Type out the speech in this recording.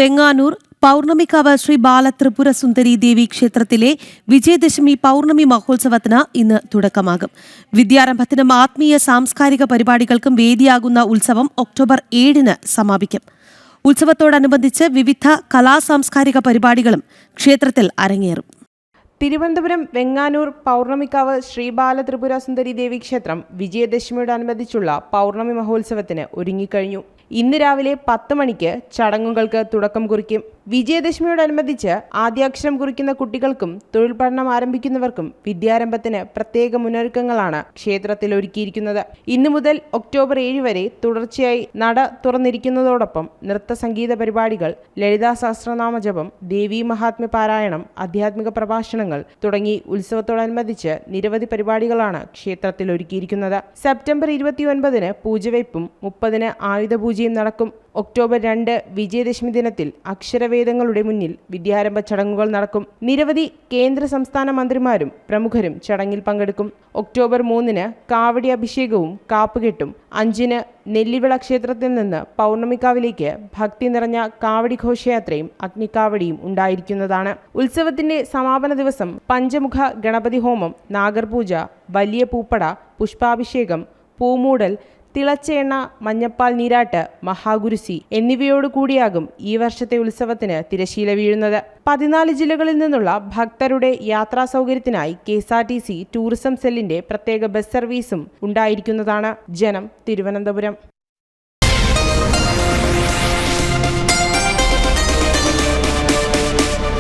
വെങ്ങാനൂർ പൗർണമിക്കാവ് ശ്രീ ബാലത്രിപുര സുന്ദരി ദേവി ക്ഷേത്രത്തിലെ വിജയദശമി പൗർണമി മഹോത്സവത്തിന് ഇന്ന് തുടക്കമാകും. വിദ്യാരംഭത്തിനും ആത്മീയ സാംസ്കാരിക പരിപാടികൾക്കും വേദിയാകുന്ന ഉത്സവം ഒക്ടോബർ 7-ന് സമാപിക്കും. ഉത്സവത്തോടനുബന്ധിച്ച് വിവിധ കലാസാംസ്കാരിക പരിപാടികളും ക്ഷേത്രത്തിൽ അരങ്ങേറും. തിരുവനന്തപുരം വെങ്ങാനൂർ പൗർണമിക്കാവ് ശ്രീ ബാലത്രിപുര സുന്ദരി ദേവി ക്ഷേത്രം വിജയദശമിയോടനുബന്ധിച്ചുള്ള പൗർണമി മഹോത്സവത്തിന് ഒരുങ്ങിക്കഴിഞ്ഞു. ഇന്ന് രാവിലെ 10 മണിക്ക് ചടങ്ങുകൾക്ക് തുടക്കം കുറിക്കും. വിജയദശമിയോടനുബന്ധിച്ച് ആദ്യാക്ഷരം കുറിക്കുന്ന കുട്ടികൾക്കും തൊഴിൽ പഠനം ആരംഭിക്കുന്നവർക്കും വിദ്യാരംഭത്തിന് പ്രത്യേക മുന്നൊരുക്കങ്ങളാണ് ക്ഷേത്രത്തിൽ ഒരുക്കിയിരിക്കുന്നത്. ഇന്നു മുതൽ ഒക്ടോബർ 7 വരെ തുടർച്ചയായി നട തുറന്നിരിക്കുന്നതോടൊപ്പം നൃത്ത സംഗീത പരിപാടികൾ, ലളിതാ സഹസ്രനാമ ജപം, ദേവീ മഹാത്മ്യ പാരായണം, ആധ്യാത്മിക പ്രഭാഷണങ്ങൾ തുടങ്ങി ഉത്സവത്തോടനുബന്ധിച്ച് നിരവധി പരിപാടികളാണ് ക്ഷേത്രത്തിൽ ഒരുക്കിയിരിക്കുന്നത്. സെപ്റ്റംബർ 29-ന് പൂജവയ്പും 30-ന് ആയുധപൂജയും നടക്കും. ഒക്ടോബർ 2 വിജയദശമി ദിനത്തിൽ അക്ഷരവേദങ്ങളുടെ മുന്നിൽ വിദ്യാരംഭ ചടങ്ങുകൾ നടക്കും. നിരവധി കേന്ദ്ര സംസ്ഥാന മന്ത്രിമാരും പ്രമുഖരും ചടങ്ങിൽ പങ്കെടുക്കും. ഒക്ടോബർ 3-ന് കാവടി അഭിഷേകവും കാപ്പുകെട്ടും, 5-ന് നെല്ലിവിള ക്ഷേത്രത്തിൽ നിന്ന് പൗർണമിക്കാവിലേക്ക് ഭക്തി നിറഞ്ഞ കാവടി ഘോഷയാത്രയും അഗ്നിക്കാവടിയും ഉണ്ടായിരിക്കുന്നതാണ്. ഉത്സവത്തിന്റെ സമാപന ദിവസം പഞ്ചമുഖ ഗണപതി ഹോമം, നാഗർപൂജ, വലിയ പൂപ്പട, പുഷ്പാഭിഷേകം, പൂമൂടൽ, തിളച്ച എണ്ണ, മഞ്ഞപ്പാൽ നീരാട്ട്, മഹാഗുരുസി എന്നിവയോടു കൂടിയാകും ഈ വർഷത്തെ ഉത്സവത്തിന് തിരശീല വീഴുന്നത്. 14 ജില്ലകളിൽ നിന്നുള്ള ഭക്തരുടെ യാത്രാ സൗകര്യത്തിനായി KSRTC ടൂറിസം സെല്ലിന്റെ പ്രത്യേക ബസ് സർവീസും ഉണ്ടായിരിക്കുന്നതാണ്. ജനം, തിരുവനന്തപുരം.